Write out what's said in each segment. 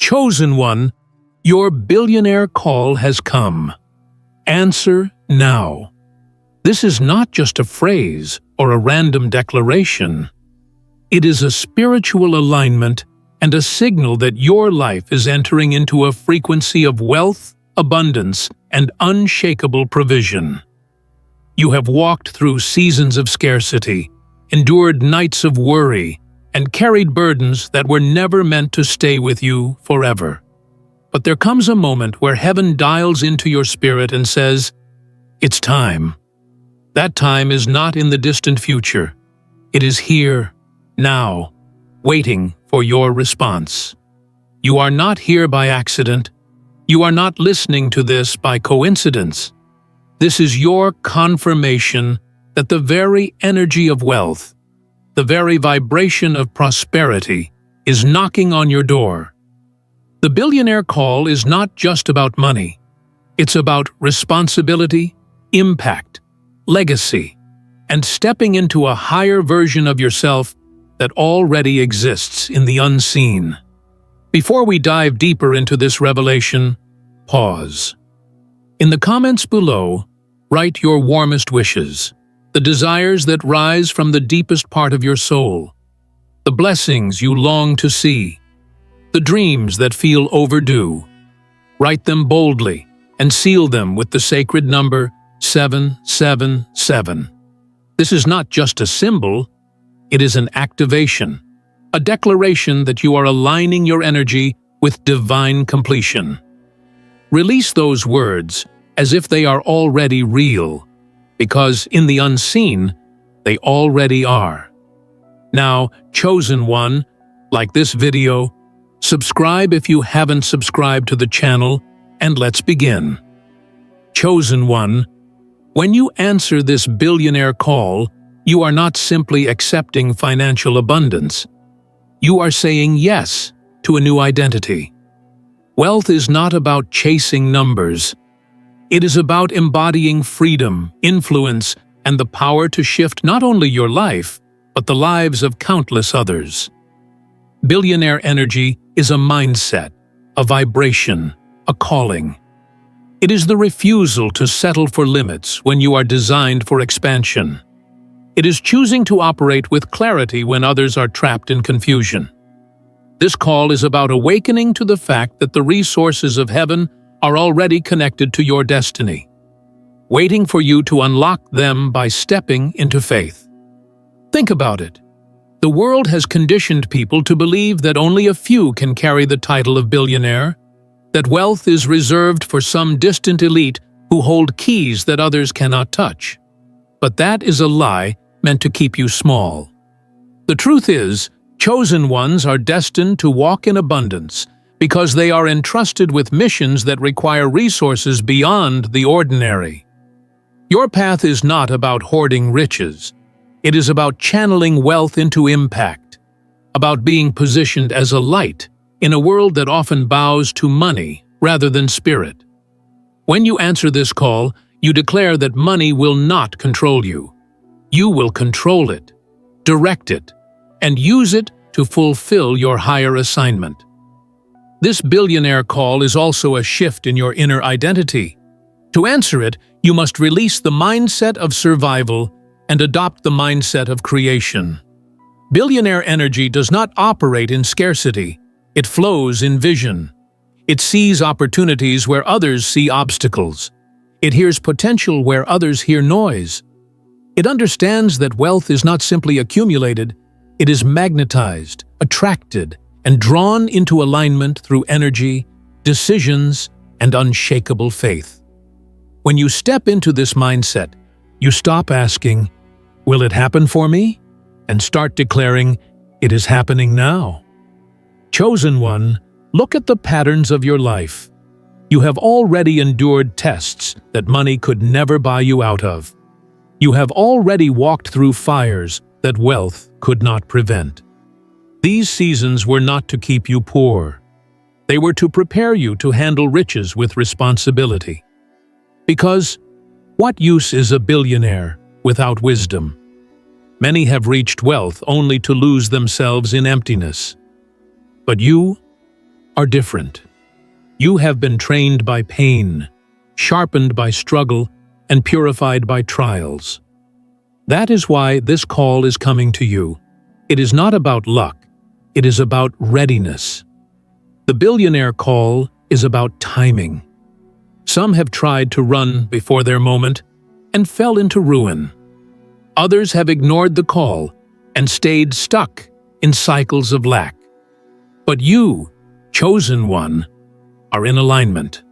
Chosen one, your billionaire call has come. Answer now. This is not just a phrase or a random declaration. It is a spiritual alignment and a signal that your life is entering into a frequency of wealth, abundance, and unshakable provision. You have walked through seasons of scarcity, endured nights of worry, and carried burdens that were never meant to stay with you forever. But there comes a moment where heaven dials into your spirit and says, "It's time." That time is not in the distant future. It is here, now, waiting for your response. You are not here by accident. You are not listening to this by coincidence. This is your confirmation that the very energy of wealth, the very vibration of prosperity, is knocking on your door. The billionaire call is not just about money. It's about responsibility, impact, legacy, and stepping into a higher version of yourself that already exists in the unseen. Before we dive deeper into this revelation, pause. In the comments below, write your warmest wishes, the desires that rise from the deepest part of your soul, the blessings you long to see, the dreams that feel overdue. Write them boldly and seal them with the sacred number 777. This is not just a symbol, it is an activation, a declaration that you are aligning your energy with divine completion. Release those words as if they are already real, because in the unseen, they already are. Now, chosen one, like this video, subscribe if you haven't subscribed to the channel, and let's begin. Chosen one, when you answer this billionaire call, you are not simply accepting financial abundance. You are saying yes to a new identity. Wealth is not about chasing numbers. It is about embodying freedom, influence, and the power to shift not only your life, but the lives of countless others. Billionaire energy is a mindset, a vibration, a calling. It is the refusal to settle for limits when you are designed for expansion. It is choosing to operate with clarity when others are trapped in confusion. This call is about awakening to the fact that the resources of heaven are already connected to your destiny, waiting for you to unlock them by stepping into faith. Think about it. The world has conditioned people to believe that only a few can carry the title of billionaire, that wealth is reserved for some distant elite who hold keys that others cannot touch. But that is a lie meant to keep you small. The truth is, chosen ones are destined to walk in abundance because they are entrusted with missions that require resources beyond the ordinary. Your path is not about hoarding riches. It is about channeling wealth into impact, about being positioned as a light in a world that often bows to money rather than spirit. When you answer this call, you declare that money will not control you. You will control it, direct it, and use it to fulfill your higher assignment. This billionaire call is also a shift in your inner identity. To answer it, you must release the mindset of survival and adopt the mindset of creation. Billionaire energy does not operate in scarcity. It flows in vision. It sees opportunities where others see obstacles. It hears potential where others hear noise. It understands that wealth is not simply accumulated, it is magnetized, attracted, and drawn into alignment through energy, decisions, and unshakable faith. When you step into this mindset, you stop asking, "Will it happen for me?" and start declaring, "It is happening now." Chosen one, look at the patterns of your life. You have already endured tests that money could never buy you out of. You have already walked through fires that wealth could not prevent. These seasons were not to keep you poor. They were to prepare you to handle riches with responsibility. Because what use is a billionaire without wisdom? Many have reached wealth only to lose themselves in emptiness. But you are different. You have been trained by pain, sharpened by struggle, and purified by trials. That is why this call is coming to you. It is not about luck, it is about readiness. The billionaire call is about timing. Some have tried to run before their moment and fell into ruin. Others have ignored the call and stayed stuck in cycles of lack. But you, chosen one, are in alignment.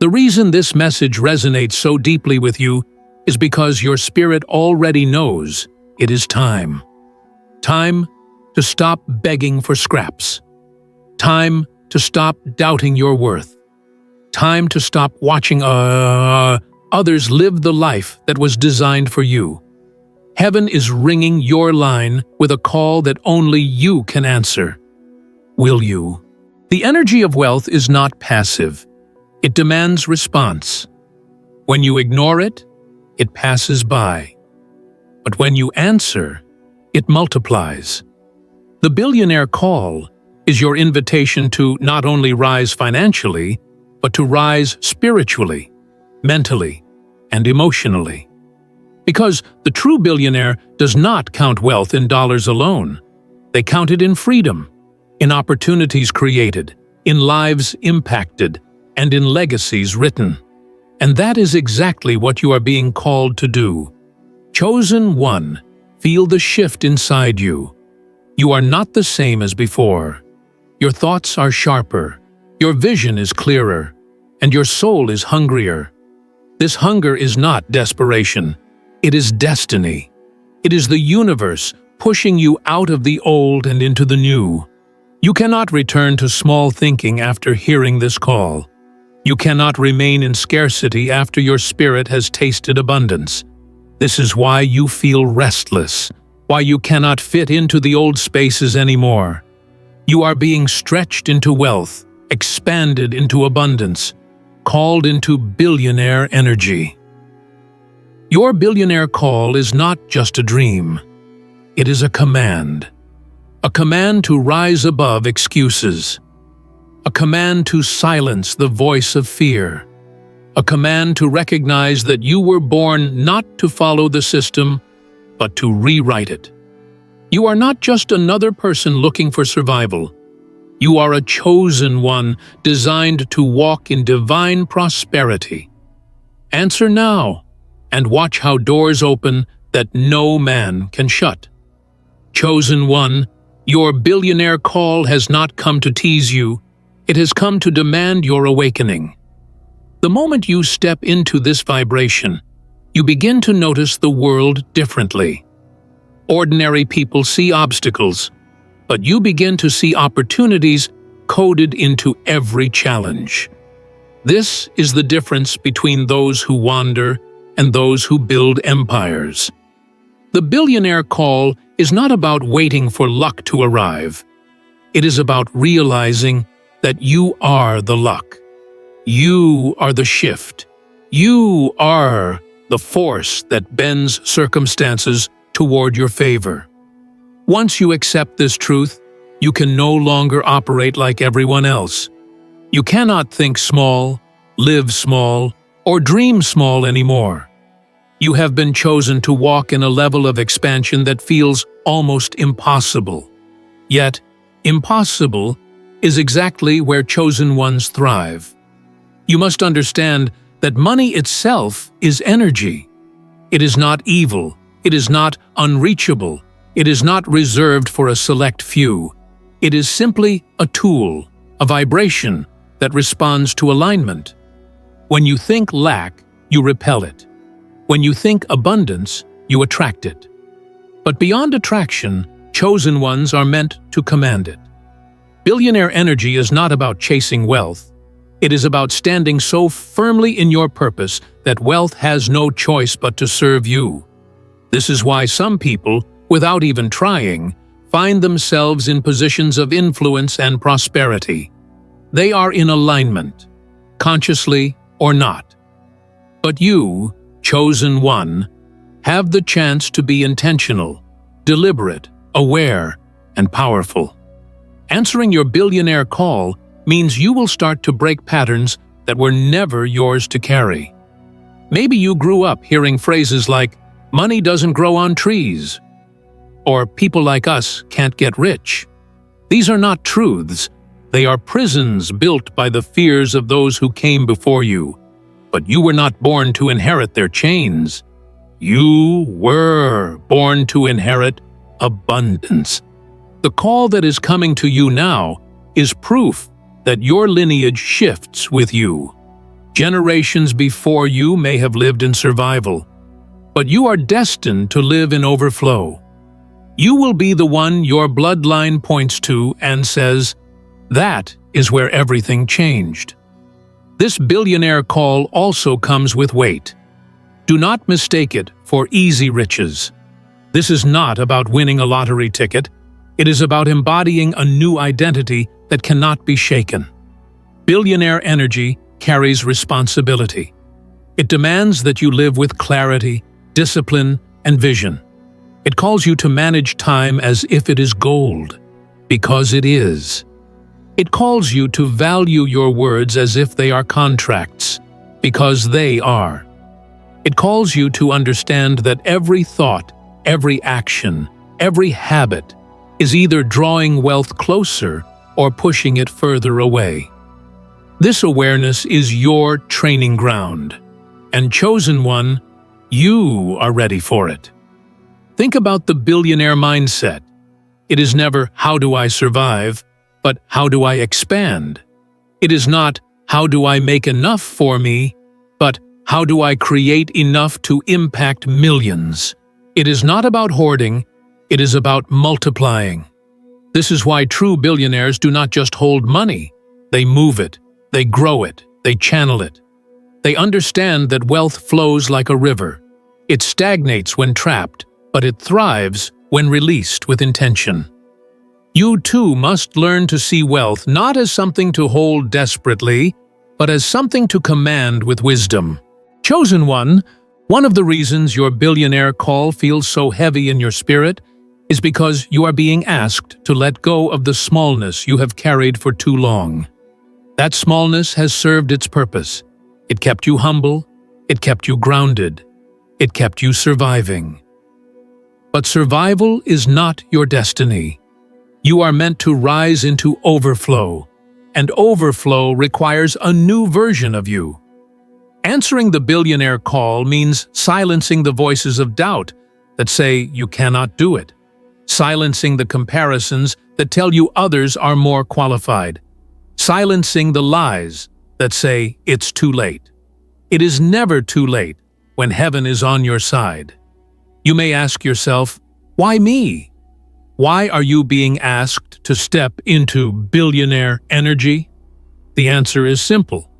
The reason this message resonates so deeply with you is because your spirit already knows it is time. Time to stop begging for scraps. Time to stop doubting your worth. Time to stop watching others live the life that was designed for you. Heaven is ringing your line with a call that only you can answer. Will you? The energy of wealth is not passive. It demands response. When you ignore it, it passes by. But when you answer, it multiplies. The billionaire call is your invitation to not only rise financially, but to rise spiritually, mentally, and emotionally. Because the true billionaire does not count wealth in dollars alone. They count it in freedom, in opportunities created, in lives impacted, and in legacies written. And that is exactly what you are being called to do. Chosen one, feel the shift inside you. You are not the same as before. Your thoughts are sharper, your vision is clearer, and your soul is hungrier. This hunger is not desperation. It is destiny. It is the universe pushing you out of the old and into the new. You cannot return to small thinking after hearing this call. You cannot remain in scarcity after your spirit has tasted abundance. This is why you feel restless, why you cannot fit into the old spaces anymore. You are being stretched into wealth, expanded into abundance, called into billionaire energy. Your billionaire call is not just a dream. It is a command. A command to rise above excuses. A command to silence the voice of fear. A command to recognize that you were born not to follow the system, but to rewrite it. You are not just another person looking for survival. You are a chosen one designed to walk in divine prosperity. Answer now, and watch how doors open that no man can shut. Chosen one, your billionaire call has not come to tease you, it has come to demand your awakening. The moment you step into this vibration, you begin to notice the world differently. Ordinary people see obstacles, but you begin to see opportunities coded into every challenge. This is the difference between those who wander and those who build empires. The billionaire call is not about waiting for luck to arrive. It is about realizing that you are the luck. You are the shift. You are the force that bends circumstances toward your favor. Once you accept this truth, you can no longer operate like everyone else. You cannot think small, live small, or dream small anymore. You have been chosen to walk in a level of expansion that feels almost impossible. Yet, impossible is exactly where chosen ones thrive. You must understand that money itself is energy. It is not evil. It is not unreachable. It is not reserved for a select few. It is simply a tool, a vibration that responds to alignment. When you think lack, you repel it. When you think abundance, you attract it. But beyond attraction, chosen ones are meant to command it. Billionaire energy is not about chasing wealth. It is about standing so firmly in your purpose that wealth has no choice but to serve you. This is why some people, without even trying, find themselves in positions of influence and prosperity. They are in alignment, consciously or not. But you, chosen one, have the chance to be intentional, deliberate, aware, and powerful. Answering your billionaire call means you will start to break patterns that were never yours to carry. Maybe you grew up hearing phrases like, "Money doesn't grow on trees," or "People like us can't get rich." These are not truths. They are prisons built by the fears of those who came before you. But you were not born to inherit their chains. You were born to inherit abundance. The call that is coming to you now is proof that your lineage shifts with you. Generations before you may have lived in survival, but you are destined to live in overflow. You will be the one your bloodline points to and says, "That is where everything changed." This billionaire call also comes with weight. Do not mistake it for easy riches. This is not about winning a lottery ticket. It is about embodying a new identity that cannot be shaken. Billionaire energy carries responsibility. It demands that you live with clarity, discipline, and vision. It calls you to manage time as if it is gold, because it is. It calls you to value your words as if they are contracts, because they are. It calls you to understand that every thought, every action, every habit is either drawing wealth closer or pushing it further away. This awareness is your training ground, and chosen one, you are ready for it. Think about the billionaire mindset. It is never, "How do I survive?" but "How do I expand?" It is not, "How do I make enough for me?" but "How do I create enough to impact millions?" It is not about hoarding, it is about multiplying. This is why true billionaires do not just hold money. They move it, they grow it, they channel it. They understand that wealth flows like a river. It stagnates when trapped, but it thrives when released with intention. You too must learn to see wealth not as something to hold desperately, but as something to command with wisdom. Chosen one of the reasons your billionaire call feels so heavy in your spirit is because you are being asked to let go of the smallness you have carried for too long. That smallness has served its purpose. It kept you humble, it kept you grounded, it kept you surviving. But survival is not your destiny. You are meant to rise into overflow, and overflow requires a new version of you. Answering the billionaire call means silencing the voices of doubt that say you cannot do it, silencing the comparisons that tell you others are more qualified, silencing the lies that say it's too late. It is never too late when heaven is on your side. You may ask yourself, why me? Why are you being asked to step into billionaire energy? The answer is simple.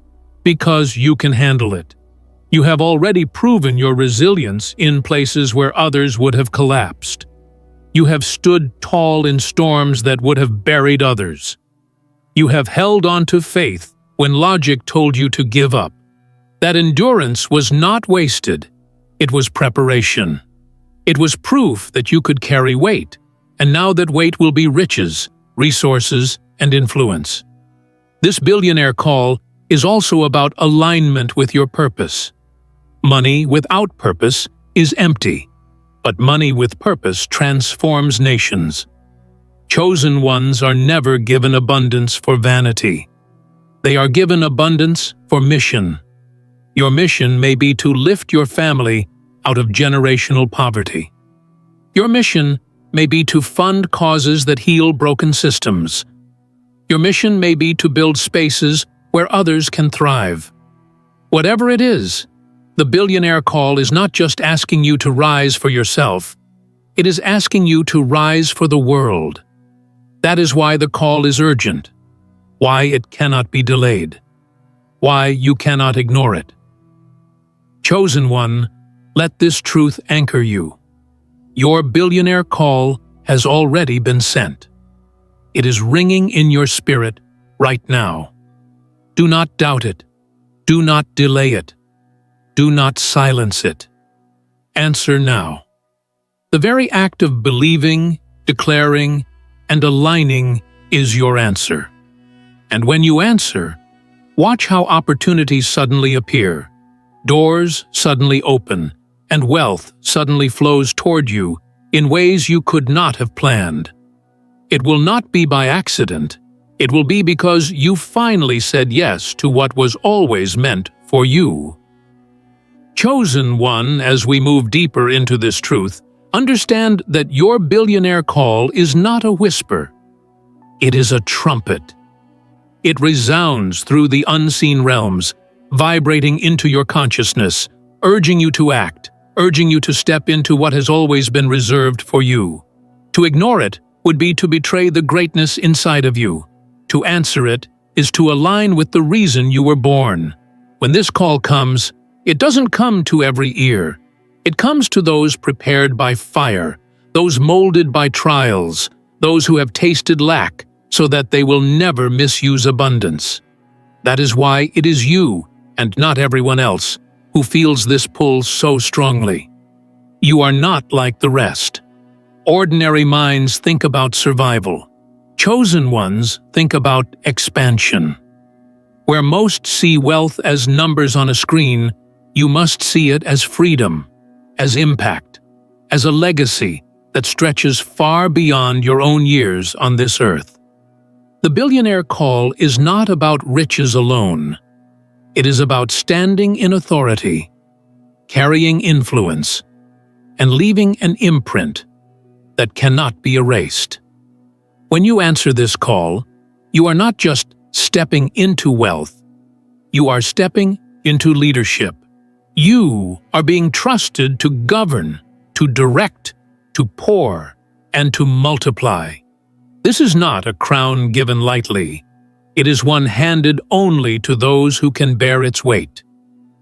Because you can handle it. You have already proven your resilience in places where others would have collapsed. You have stood tall in storms that would have buried others. You have held on to faith when logic told you to give up. That endurance was not wasted. It was preparation. It was proof that you could carry weight, and now that weight will be riches, resources, and influence. This billionaire call is also about alignment with your purpose. Money without purpose is empty, but money with purpose transforms nations. Chosen ones are never given abundance for vanity. They are given abundance for mission. Your mission may be to lift your family out of generational poverty. Your mission may be to fund causes that heal broken systems. Your mission may be to build spaces where others can thrive. Whatever it is, the billionaire call is not just asking you to rise for yourself, it is asking you to rise for the world. That is why the call is urgent, why it cannot be delayed, why you cannot ignore it. Chosen one, let this truth anchor you. Your billionaire call has already been sent. It is ringing in your spirit right now. Do not doubt it. Do not delay it. Do not silence it. Answer now. The very act of believing, declaring, and aligning is your answer. And when you answer, watch how opportunities suddenly appear. Doors suddenly open, and wealth suddenly flows toward you in ways you could not have planned. It will not be by accident. It will be because you finally said yes to what was always meant for you. Chosen one, as we move deeper into this truth, understand that your billionaire call is not a whisper. It is a trumpet. It resounds through the unseen realms, vibrating into your consciousness, urging you to act, urging you to step into what has always been reserved for you. To ignore it would be to betray the greatness inside of you. To answer it is to align with the reason you were born. When this call comes, it doesn't come to every ear. It comes to those prepared by fire, those molded by trials, those who have tasted lack, so that they will never misuse abundance. That is why it is you, and not everyone else, who feels this pull so strongly. You are not like the rest. Ordinary minds think about survival. Chosen ones think about expansion. Where most see wealth as numbers on a screen, you must see it as freedom, as impact, as a legacy that stretches far beyond your own years on this earth. The billionaire call is not about riches alone. It is about standing in authority, carrying influence, and leaving an imprint that cannot be erased. When you answer this call, you are not just stepping into wealth, you are stepping into leadership. You are being trusted to govern, to direct, to pour, and to multiply. This is not a crown given lightly. It is one handed only to those who can bear its weight.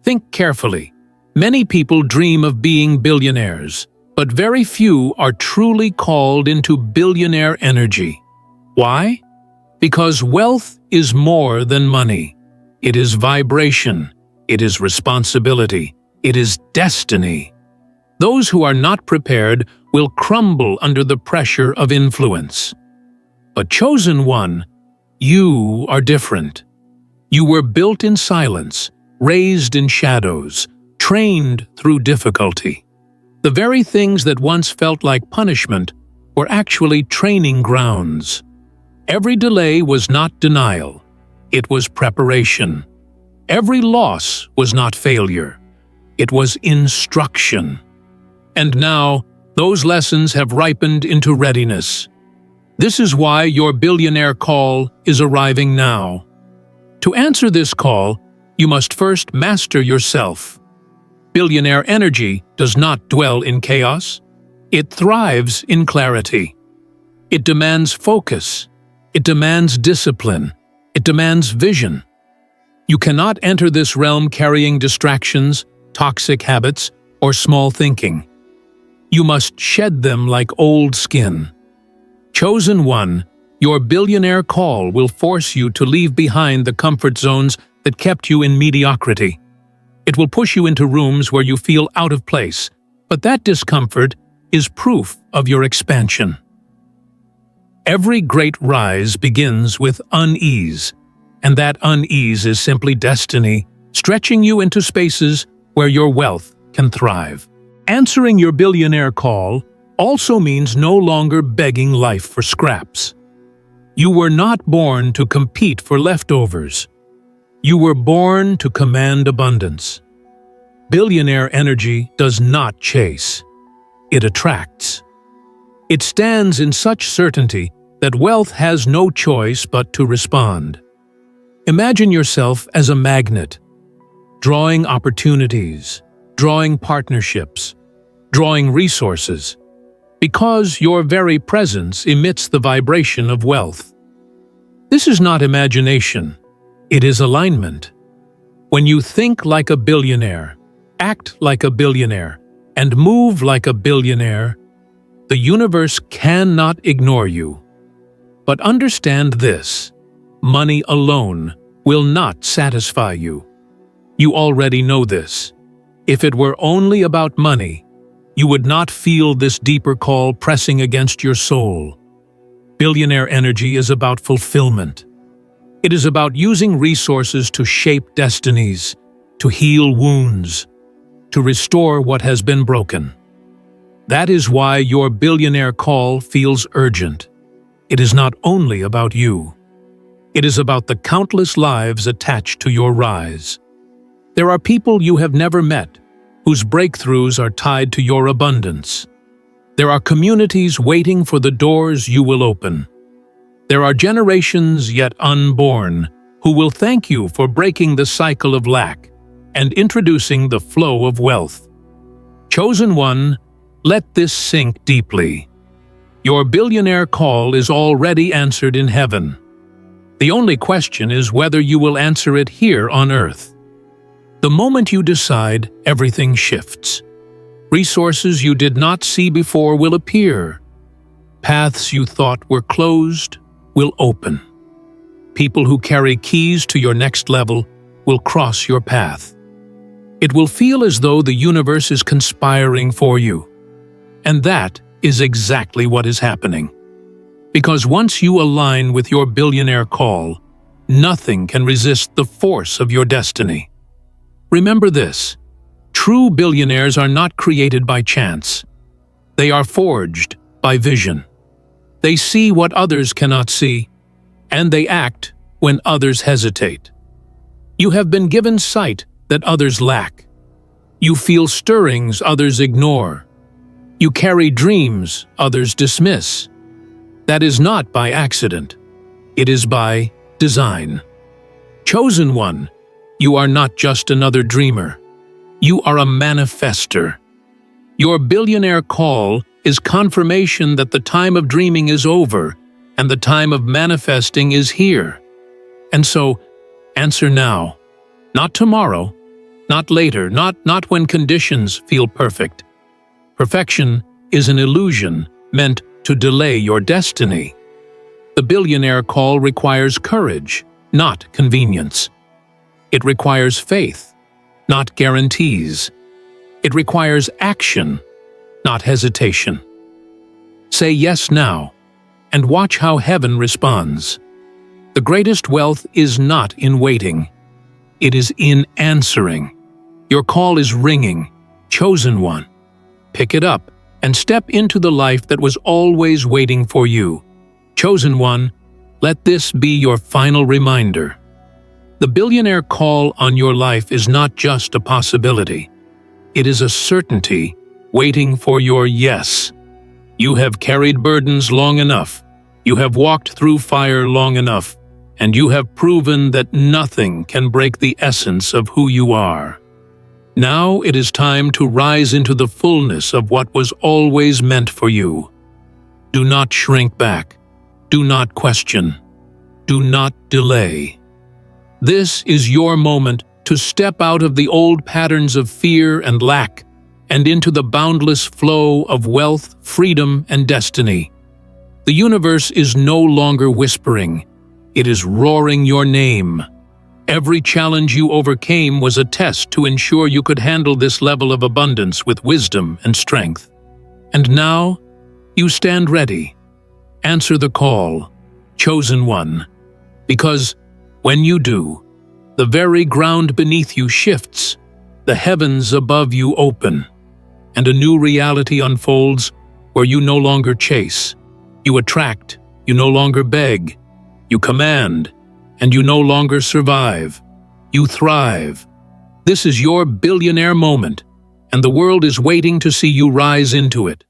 Think carefully. Many people dream of being billionaires, but very few are truly called into billionaire energy. Why? Because wealth is more than money. It is vibration. It is responsibility. It is destiny. Those who are not prepared will crumble under the pressure of influence. But chosen one, you are different. You were built in silence, raised in shadows, trained through difficulty. The very things that once felt like punishment were actually training grounds. Every delay was not denial. It was preparation. Every loss was not failure. It was instruction. And now, those lessons have ripened into readiness. This is why your billionaire call is arriving now. To answer this call, you must first master yourself. Billionaire energy does not dwell in chaos. It thrives in clarity. It demands focus. It demands discipline. It demands vision. You cannot enter this realm carrying distractions, toxic habits, or small thinking. You must shed them like old skin. Chosen one, your billionaire call will force you to leave behind the comfort zones that kept you in mediocrity. It will push you into rooms where you feel out of place, but that discomfort is proof of your expansion. Every great rise begins with unease, and that unease is simply destiny, stretching you into spaces where your wealth can thrive. Answering your billionaire call also means no longer begging life for scraps. You were not born to compete for leftovers. You were born to command abundance. Billionaire energy does not chase. It attracts. It stands in such certainty that wealth has no choice but to respond. Imagine yourself as a magnet, drawing opportunities, drawing partnerships, drawing resources, because your very presence emits the vibration of wealth. This is not imagination, it is alignment. When you think like a billionaire, act like a billionaire, and move like a billionaire, the universe cannot ignore you. But understand this, money alone will not satisfy you. You already know this. If it were only about money, you would not feel this deeper call pressing against your soul. Billionaire energy is about fulfillment. It is about using resources to shape destinies, to heal wounds, to restore what has been broken. That is why your billionaire call feels urgent. It is not only about you. It is about the countless lives attached to your rise. There are people you have never met, whose breakthroughs are tied to your abundance. There are communities waiting for the doors you will open. There are generations yet unborn who will thank you for breaking the cycle of lack and introducing the flow of wealth. Chosen one, let this sink deeply. Your billionaire call is already answered in heaven. The only question is whether you will answer it here on earth. The moment you decide, everything shifts. Resources you did not see before will appear. Paths you thought were closed will open. People who carry keys to your next level will cross your path. It will feel as though the universe is conspiring for you. And that is exactly what is happening. Because once you align with your billionaire call, nothing can resist the force of your destiny. Remember this: true billionaires are not created by chance. They are forged by vision. They see what others cannot see, and they act when others hesitate. You have been given sight that others lack. You feel stirrings others ignore. You carry dreams others dismiss. That is not by accident. It is by design. Chosen one, you are not just another dreamer. You are a manifester. Your billionaire call is confirmation that the time of dreaming is over and the time of manifesting is here. And so, answer now. Not tomorrow, not later, not when conditions feel perfect. Perfection is an illusion meant to delay your destiny. The billionaire call requires courage, not convenience. It requires faith, not guarantees. It requires action, not hesitation. Say yes now, and watch how heaven responds. The greatest wealth is not in waiting. It is in answering. Your call is ringing. Chosen one. Pick it up and step into the life that was always waiting for you. Chosen one, let this be your final reminder. The billionaire call on your life is not just a possibility. It is a certainty waiting for your yes. You have carried burdens long enough. You have walked through fire long enough. And you have proven that nothing can break the essence of who you are. Now it is time to rise into the fullness of what was always meant for you. Do not shrink back. Do not question. Do not delay. This is your moment to step out of the old patterns of fear and lack and into the boundless flow of wealth, freedom, and destiny. The universe is no longer whispering. It is roaring your name. Every challenge you overcame was a test to ensure you could handle this level of abundance with wisdom and strength. And now, you stand ready. Answer the call, chosen one. Because when you do, the very ground beneath you shifts, the heavens above you open, and a new reality unfolds where you no longer chase. You attract, you no longer beg. You command, and you no longer survive. You thrive. This is your billionaire moment, and the world is waiting to see you rise into it.